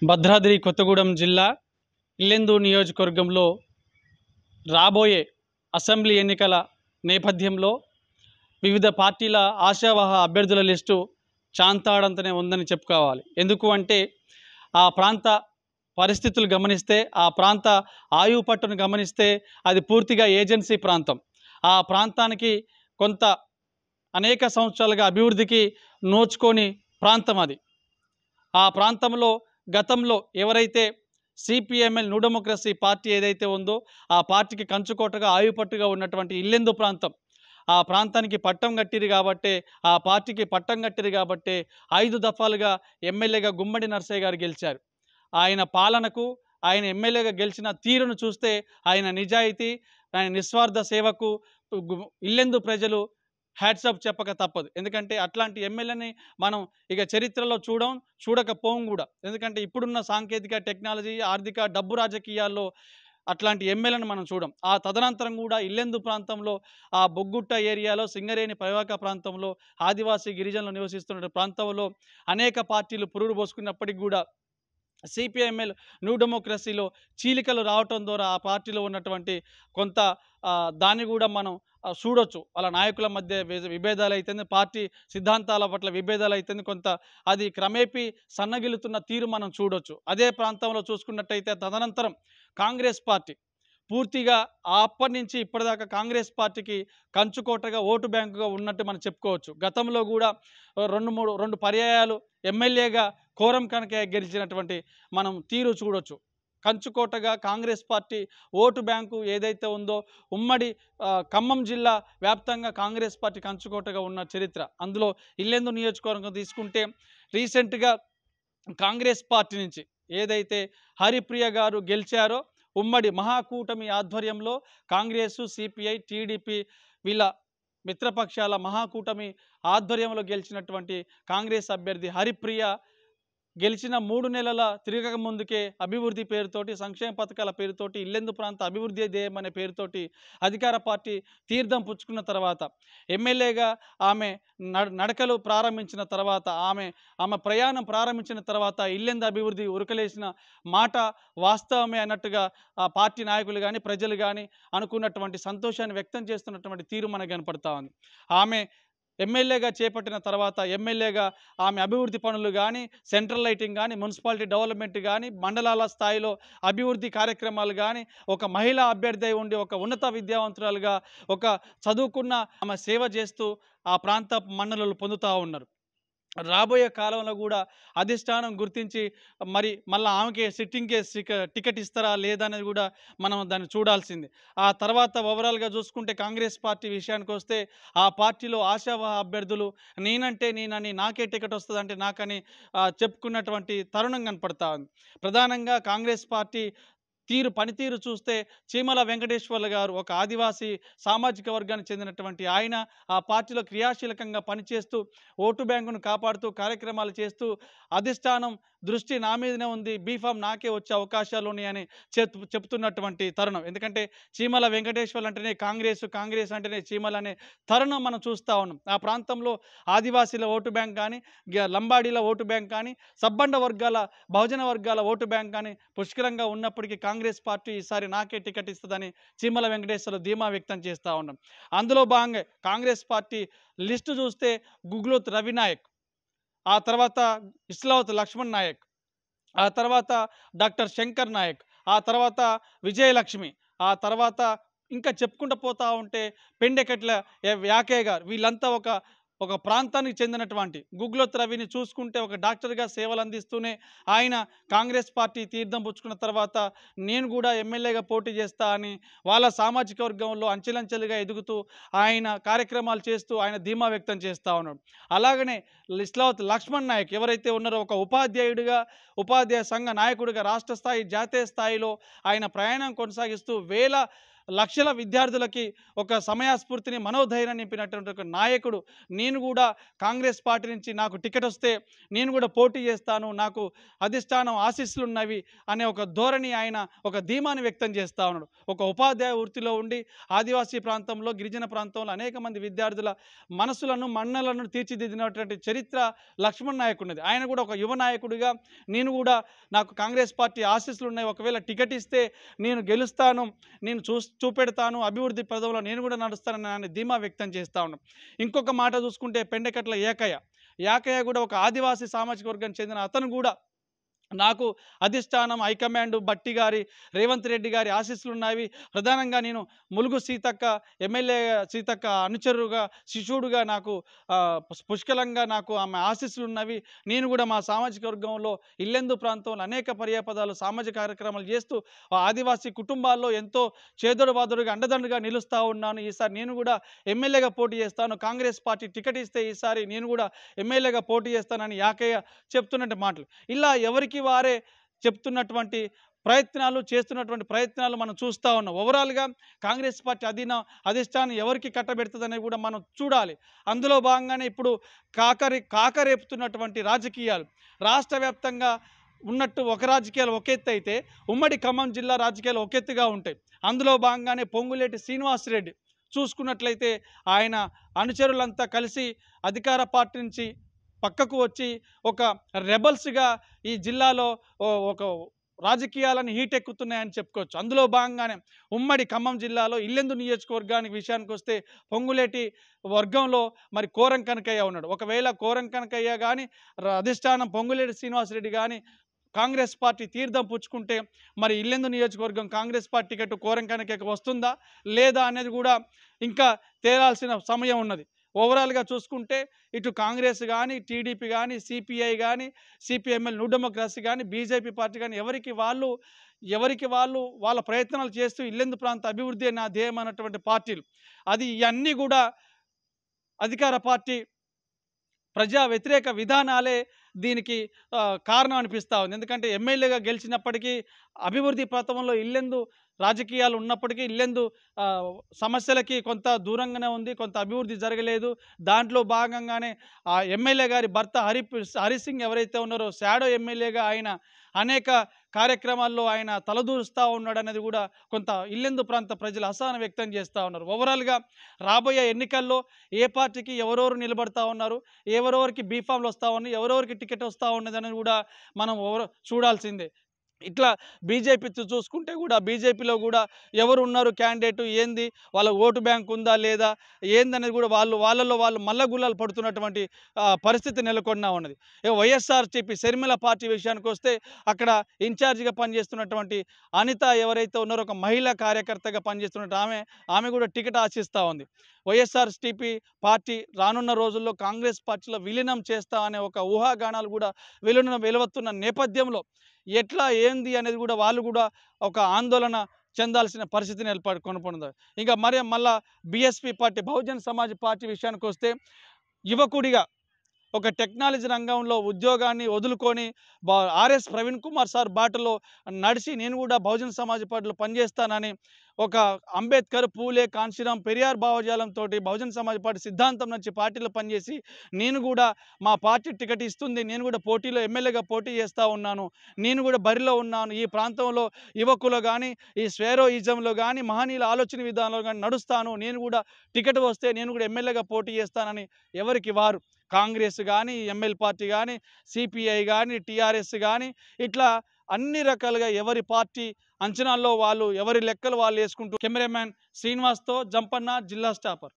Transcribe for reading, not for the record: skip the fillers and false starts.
భద్రాద్రి కొత్తగూడెం జిల్లా ఇల్లెందు నియోజకవర్గంలో రాబోయే అసెంబ్లీ ఎన్నికల నేపథ్యంలో వివిధ పార్టీల ఆశావహ అభ్యర్థుల లిస్టు చాంతాడంతనే ఉందని చెప్పుకోవాలి. ఎందుకు అంటే ఆ ప్రాంత పరిస్థితులు గమనిస్తే, ఆ ప్రాంత ఆయువు పట్టును గమనిస్తే అది పూర్తిగా ఏజెన్సీ ప్రాంతం. ఆ ప్రాంతానికి కొంత అనేక సంవత్సరాలుగా అభివృద్ధికి నోచుకొని ప్రాంతం అది. ఆ ప్రాంతంలో గతంలో ఎవరైతే సిపిఎంఎల్ న్యూ డెమోక్రసీ పార్టీ ఏదైతే ఉందో ఆ పార్టీకి కంచుకోటగా ఆయుపట్టుగా ఉన్నటువంటి ఇల్లెందు ప్రాంతం, ఆ ప్రాంతానికి పట్టం కట్టిరు కాబట్టే, ఆ పార్టీకి పట్టం కట్టిరు కాబట్టే 5 దఫాలుగా ఎమ్మెల్యేగా గుమ్మడి నర్సయ్య గారు గెలిచారు. ఆయన పాలనకు, ఆయన ఎమ్మెల్యేగా గెలిచిన తీరును చూస్తే ఆయన నిజాయితీ, ఆయన నిస్వార్థ సేవకు ఇల్లెందు ప్రజలు హ్యాట్సాప్ చెప్పక తప్పదు. ఎందుకంటే అట్లాంటి ఎమ్మెల్యేని మనం ఇక చరిత్రలో చూడకపోం కూడా. ఎందుకంటే ఇప్పుడున్న సాంకేతిక టెక్నాలజీ, ఆర్థిక, డబ్బు రాజకీయాల్లో అట్లాంటి ఎమ్మెల్యేని మనం చూడం. ఆ తదనంతరం కూడా ఇల్లెందు ప్రాంతంలో, ఆ బొగ్గుట్ట ఏరియాలో, సింగరేణి పరివాహక ప్రాంతంలో, ఆదివాసీ గిరిజనులు నివసిస్తున్న ప్రాంతంలో అనేక పార్టీలు పురుడు పోసుకున్నప్పటికీ కూడా సిపిఎంఎల్ న్యూ డెమోక్రసీలో చీలికలు రావటం ద్వారా ఆ పార్టీలో ఉన్నటువంటి కొంత దాన్ని కూడా మనం చూడొచ్చు. వాళ్ళ నాయకుల మధ్య విభేదాలు అయితేంది, పార్టీ సిద్ధాంతాల పట్ల విభేదాలు అయితేంది, కొంత అది క్రమేపీ సన్నగిలుతున్న తీరు మనం చూడొచ్చు. అదే ప్రాంతంలో చూసుకున్నట్టయితే తదనంతరం కాంగ్రెస్ పార్టీ పూర్తిగా అప్పటి నుంచి ఇప్పటిదాకా కాంగ్రెస్ పార్టీకి కంచుకోటగా, ఓటు బ్యాంకుగా ఉన్నట్టు మనం చెప్పుకోవచ్చు. గతంలో కూడా 2 పర్యాయాలు ఎమ్మెల్యేగా కోరం కనకయ్య గెలిచినటువంటి మనం తీరు చూడొచ్చు. కంచుకోటగా కాంగ్రెస్ పార్టీ ఓటు బ్యాంకు ఏదైతే ఉందో ఉమ్మడి ఖమ్మం జిల్లా వ్యాప్తంగా కాంగ్రెస్ పార్టీ కంచుకోటగా ఉన్న చరిత్ర. అందులో ఇల్లెందు నియోజకవర్గం తీసుకుంటే రీసెంట్గా కాంగ్రెస్ పార్టీ నుంచి ఏదైతే హరిప్రియ గారు గెలిచారో, ఉమ్మడి మహాకూటమి ఆధ్వర్యంలో కాంగ్రెసు, సిపిఐ, టీడీపీ వీళ్ళ మిత్రపక్షాల మహాకూటమి ఆధ్వర్యంలో గెలిచినటువంటి కాంగ్రెస్ అభ్యర్థి హరిప్రియ గెలిచిన 3 నెలల తిరగక ముందుకే అభివృద్ధి పేరుతోటి, సంక్షేమ పథకాల పేరుతోటి, ఇల్లెందు ప్రాంత అభివృద్ధి ధ్యేయం అనే పేరుతోటి అధికార పార్టీ తీర్థం పుచ్చుకున్న తర్వాత, ఎమ్మెల్యేగా ఆమె నడకలు ప్రారంభించిన తర్వాత, ఆమె ప్రయాణం ప్రారంభించిన తర్వాత ఇల్లెందు అభివృద్ధి ఉరకలేసిన మాట వాస్తవమే అన్నట్టుగా ఆ పార్టీ నాయకులు కానీ, ప్రజలు కానీ అనుకున్నటువంటి సంతోషాన్ని వ్యక్తం చేస్తున్నటువంటి తీరు మనకు కనపడతా ఉంది. ఆమె ఎమ్మెల్యేగా చేపట్టిన తర్వాత ఎమ్మెల్యేగా ఆమె అభివృద్ధి పనులు కానీ, సెంట్రల్ లైటింగ్ కానీ, మున్సిపాలిటీ డెవలప్మెంట్ కానీ, మండలాల స్థాయిలో అభివృద్ధి కార్యక్రమాలు కానీ, ఒక మహిళా అభ్యర్థి ఉండి ఒక ఉన్నత విద్యావంతురాలుగా, ఒక చదువుకున్న ఆమె సేవ చేస్తూ ఆ ప్రాంత మన్ననలు పొందుతూ ఉన్నారు. రాబోయే కాలంలో కూడా అధిష్టానం గుర్తించి మరి మళ్ళీ ఆమెకి సిట్టింగ్కే టికెట్ ఇస్తారా లేదా అనేది కూడా మనం దాన్ని చూడాల్సింది. ఆ తర్వాత ఓవరాల్గా చూసుకుంటే కాంగ్రెస్ పార్టీ విషయానికి వస్తే, ఆ పార్టీలో ఆశావహ అభ్యర్థులు నేనంటే నేనని, నాకే టికెట్ వస్తుందంటే నాకని చెప్పుకున్నటువంటి తరుణం కనపడతా ఉంది. ప్రధానంగా కాంగ్రెస్ పార్టీ పనితీరు చూస్తే చీమల వెంకటేశ్వర్లు గారు ఒక ఆదివాసీ సామాజిక వర్గానికి చెందినటువంటి ఆయన ఆ పార్టీలో క్రియాశీలకంగా పనిచేస్తూ, ఓటు బ్యాంకును కాపాడుతూ కార్యక్రమాలు చేస్తూ, అధిష్టానం దృష్టి నా మీదనే ఉంది, బీఫామ్ నాకే వచ్చే అవకాశాలు ఉన్నాయని చెప్తున్నటువంటి తరుణం. ఎందుకంటే చీమల వెంకటేశ్వర్లు అంటేనే కాంగ్రెస్, కాంగ్రెస్ అంటేనే చీమల అనే తరుణం మనం చూస్తూ ఉన్నాం. ఆ ప్రాంతంలో ఆదివాసీల ఓటు బ్యాంక్ కానీ, లంబాడీల ఓటు బ్యాంక్ కానీ, సబ్బండ వర్గాల, బహుజన వర్గాల ఓటు బ్యాంక్ కానీ పుష్కలంగా ఉన్నప్పటికీ కాంగ్రెస్ పార్టీ ఈసారి నాకే టికెట్ ఇస్తుందని చీమల వెంకటేశ్వర్లు ధీమా వ్యక్తం చేస్తూ ఉన్నాం. అందులో భాగంగా కాంగ్రెస్ పార్టీ లిస్టు చూస్తే గుగ్లోత్ రవినాయక్, ఆ తర్వాత ఇస్లావత్ లక్ష్మణ్ నాయక్, ఆ తర్వాత డాక్టర్ శంకర్ నాయక్, ఆ తర్వాత విజయలక్ష్మి, ఆ తర్వాత ఇంకా చెప్పుకుంటూ పోతూ ఉంటే పెండెకట్ల యాకయ్య గారు, వీళ్ళంతా ఒక ప్రాంతానికి చెందినటువంటి గుగ్లోత్ రవిని చూసుకుంటే ఒక డాక్టర్గా సేవలు అందిస్తూనే ఆయన కాంగ్రెస్ పార్టీ తీర్థం పుచ్చుకున్న తర్వాత నేను కూడా ఎమ్మెల్యేగా పోటీ చేస్తా అని వాళ్ళ సామాజిక వర్గంలో అంచెలంచెలుగా ఎదుగుతూ ఆయన కార్యక్రమాలు చేస్తూ ఆయన ధీమా వ్యక్తం చేస్తూ ఉన్నాడు. అలాగనే ఇస్లావత్ లక్ష్మణ్ నాయక్ ఎవరైతే ఉన్నారో ఒక ఉపాధ్యాయుడిగా, ఉపాధ్యాయ సంఘ నాయకుడిగా రాష్ట్ర స్థాయి, జాతీయ స్థాయిలో ఆయన ప్రయాణం కొనసాగిస్తూ వేల లక్షల విద్యార్థులకి ఒక సమయస్ఫూర్తిని మనోధైర్యాన్ని నింపినటువంటి ఒక నాయకుడు. నేను కూడా కాంగ్రెస్ పార్టీ నుంచి నాకు టికెట్ వస్తే నేను కూడా పోటీ చేస్తాను, నాకు అధిష్టానం ఆశీస్సులు ఉన్నవి అనే ఒక ధోరణి, ఆయన ఒక ధీమాని వ్యక్తం చేస్తూ ఉన్నాడు. ఒక ఉపాధ్యాయ వృత్తిలో ఉండి ఆదివాసీ ప్రాంతంలో, గిరిజన ప్రాంతంలో అనేక మంది విద్యార్థుల మనసులను, మన్నలను తీర్చిదిద్దినటువంటి చరిత్ర లక్ష్మణ్ నాయక్ ఉన్నది. ఆయన కూడా ఒక యువ నాయకుడిగా నేను కూడా నాకు కాంగ్రెస్ పార్టీ ఆశీస్సులు ఉన్నాయి, ఒకవేళ టికెట్ ఇస్తే నేను గెలుస్తాను, నేను చూపెడతాను, అభివృద్ధి పదంలో నేను కూడా నడుస్తానని ఆయన ధీమా వ్యక్తం చేస్తూ ఉన్నాం. ఇంకొక మాట చూసుకుంటే పెండెకట్ల యాకయ్య కూడా ఒక ఆదివాసీ సామాజిక వర్గానికి చెందిన అతను కూడా నాకు అధిష్టానం, హైకమాండ్, బట్టి గారి, రేవంత్ రెడ్డి గారి ఆశీస్సులు ఉన్నవి. ప్రధానంగా నేను ములుగు సీతక్క, ఎమ్మెల్యే సీతక్క అనుచరుగా, శిష్యుడుగా నాకు పుష్కలంగా నాకు ఆమె ఆశీస్సులు ఉన్నవి. నేను కూడా మా సామాజిక వర్గంలో ఇల్లెందు ప్రాంతంలో అనేక పర్యాపదాలు, సామాజిక కార్యక్రమాలు చేస్తూ ఆదివాసీ కుటుంబాల్లో ఎంతో చేదోడు వాదోడుగా అండదండగా నిలుస్తూ ఉన్నాను. ఈసారి నేను కూడా ఎమ్మెల్యేగా పోటీ చేస్తాను, కాంగ్రెస్ పార్టీ టికెట్ ఇస్తే ఈసారి నేను కూడా ఎమ్మెల్యేగా పోటీ చేస్తానని యాకయ్య చెప్తున్నట్టు మాటలు. ఇలా ఎవరికి వారే చెప్తున్నటువంటి చేస్తున్నటువంటి ప్రయత్నాలు మనం చూస్తూ ఉన్నాం. ఓవరాల్గా కాంగ్రెస్ పార్టీ అధిష్టానం ఎవరికి కట్టబెడుతుందనేది కూడా మనం చూడాలి. అందులో భాగంగానే ఇప్పుడు కాకరేపుతున్నటువంటి రాజకీయాలు రాష్ట్ర వ్యాప్తంగా ఉన్నట్టు ఒక రాజకీయాలు ఒక ఎత్తు అయితే, ఉమ్మడి ఖమ్మం జిల్లా రాజకీయాలు ఒక ఎత్తుగా ఉంటాయి. అందులో భాగంగానే పొంగులేటి శ్రీనివాసరెడ్డి చూసుకున్నట్లయితే ఆయన అనుచరులంతా కలిసి అధికార పార్టీ నుంచి పక్కకు వచ్చి ఒక రెబల్స్గా ఈ జిల్లాలో ఒక రాజకీయాలను హీటెక్కుతున్నాయని చెప్పుకోవచ్చు. అందులో భాగంగానే ఉమ్మడి ఖమ్మం జిల్లాలో ఇల్లెందు నియోజకవర్గానికి విషయానికి వస్తే పొంగులేటి వర్గంలో మరి కోరం కనకయ్య ఉన్నాడు. ఒకవేళ కోరం కనకయ్య కానీ అధిష్టానం పొంగులేటి శ్రీనివాసరెడ్డి కానీ కాంగ్రెస్ పార్టీ తీర్థం పుచ్చుకుంటే మరి ఇల్లెందు నియోజకవర్గం కాంగ్రెస్ పార్టీ టికెట్ కోరం కనకయ్యకు వస్తుందా లేదా అనేది కూడా ఇంకా తేలాల్సిన సమయం ఉన్నది. ఓవరాల్గా చూసుకుంటే ఇటు కాంగ్రెస్ కానీ, టీడీపీ కానీ, సిపిఐ కానీ, సిపిఎంఎల్, న్యూ డెమోక్రసీ కానీ, బీజేపీ పార్టీ కానీ ఎవరికి వాళ్ళు వాళ్ళ ప్రయత్నాలు చేస్తూ ఇల్లెందు ప్రాంత అభివృద్ధి నా ధ్యేయం అన్నటువంటి పార్టీలు. అది ఇవన్నీ కూడా అధికార పార్టీ ప్రజా వ్యతిరేక విధానాలే దీనికి కారణం అనిపిస్తూ ఉంది. ఎందుకంటే ఎమ్మెల్యేగా గెలిచినప్పటికీ అభివృద్ధి పథంలో ఇల్లెందు రాజకీయాలు ఉన్నప్పటికీ ఇల్లెందు సమస్యలకి కొంత దూరంగానే ఉంది, కొంత అభివృద్ధి జరగలేదు. దాంట్లో భాగంగానే ఆ ఎమ్మెల్యే గారి భర్త హరిసింగ్ ఎవరైతే ఉన్నారో షాడో ఎమ్మెల్యేగా ఆయన అనేక కార్యక్రమాల్లో ఆయన తలదూరుస్తూ ఉన్నాడు అనేది కూడా కొంత ఇల్లెందు ప్రాంత ప్రజలు అసహనం వ్యక్తం చేస్తూ ఉన్నారు. ఓవరాల్గా రాబోయే ఎన్నికల్లో ఏ పార్టీకి ఎవరెవరు నిలబడతా ఉన్నారు, ఎవరెవరికి బీఫామ్లు వస్తూ ఉన్నాయి, ఎవరెవరికి టికెట్ వస్తూ ఉన్నది అనేది కూడా మనం చూడాల్సిందే. ఇట్లా బీజేపీ చూసుకుంటే కూడా బీజేపీలో కూడా ఎవరు ఉన్నారు క్యాండిడేట్ ఏంది, వాళ్ళ ఓటు బ్యాంక్ ఉందా లేదా ఏందనేది కూడా వాళ్ళలో మల్లగుల్లాలు పడుతున్నటువంటి పరిస్థితి నెలకొన్నా ఉన్నది. వైఎస్ఆర్సీపీ షర్మిల పార్టీ విషయానికి వస్తే అక్కడ ఇన్ఛార్జిగా పనిచేస్తున్నటువంటి అనిత ఎవరైతే ఉన్నారో ఒక మహిళా కార్యకర్తగా పనిచేస్తున్నట్టు ఆమె కూడా టికెట్ ఆశిస్తూ ఉంది. వైఎస్ఆర్సీపీ పార్టీ రానున్న రోజుల్లో కాంగ్రెస్ పార్టీలో విలీనం చేస్తా అనే ఒక ఊహాగానాలు కూడా వెలువడుతున్న నేపథ్యంలో ఎట్లా ఏంది అనేది కూడా వాళ్ళు కూడా ఒక ఆందోళన చెందాల్సిన పరిస్థితిని కొనపడుతుంది. ఇంకా మళ్ళా BSP party, Bahujan Samaj party విషయానికి వస్తే యువకుడిగా ఒక టెక్నాలజీ రంగంలో ఉద్యోగాన్ని వదులుకొని ఆర్ఎస్ ప్రవీణ్ కుమార్ సార్ బాటలో నడిచి నేను కూడా బహుజన్ సమాజ్ పార్టీలో పనిచేస్తానని ఒక అంబేద్కర్, పూలే, కాన్షీరాం, పెరియార్ భావజాలంతో బహుజన్ సమాజ్ పార్టీ సిద్ధాంతం నుంచి పార్టీలో పనిచేసి నేను కూడా మా పార్టీ టికెట్ ఇస్తుంది, నేను కూడా పోటీలో ఎమ్మెల్యేగా పోటీ చేస్తూ ఉన్నాను, నేను కూడా బరిలో ఉన్నాను, ఈ ప్రాంతంలో యువకులు కానీ ఈ స్వేరోయిజంలో కానీ మహనీయుల ఆలోచన విధానంలో కానీ నడుస్తాను, నేను కూడా టికెట్ వస్తే నేను కూడా ఎమ్మెల్యేగా పోటీ చేస్తానని ఎవరికి వారు కాంగ్రెస్ కానీ, ఎంఎల్ పార్టీ కానీ, సిపిఐ కానీ, టీఆర్ఎస్ కానీ ఇట్లా అన్ని రకాలుగా ఎవరి పార్టీ అంచనాల్లో వాళ్ళు ఎవరి లెక్కలు వాళ్ళు వేసుకుంటూ కెమెరామ్యాన్ శ్రీనివాస్తో జంపన్న, జిల్లా స్టాపర్.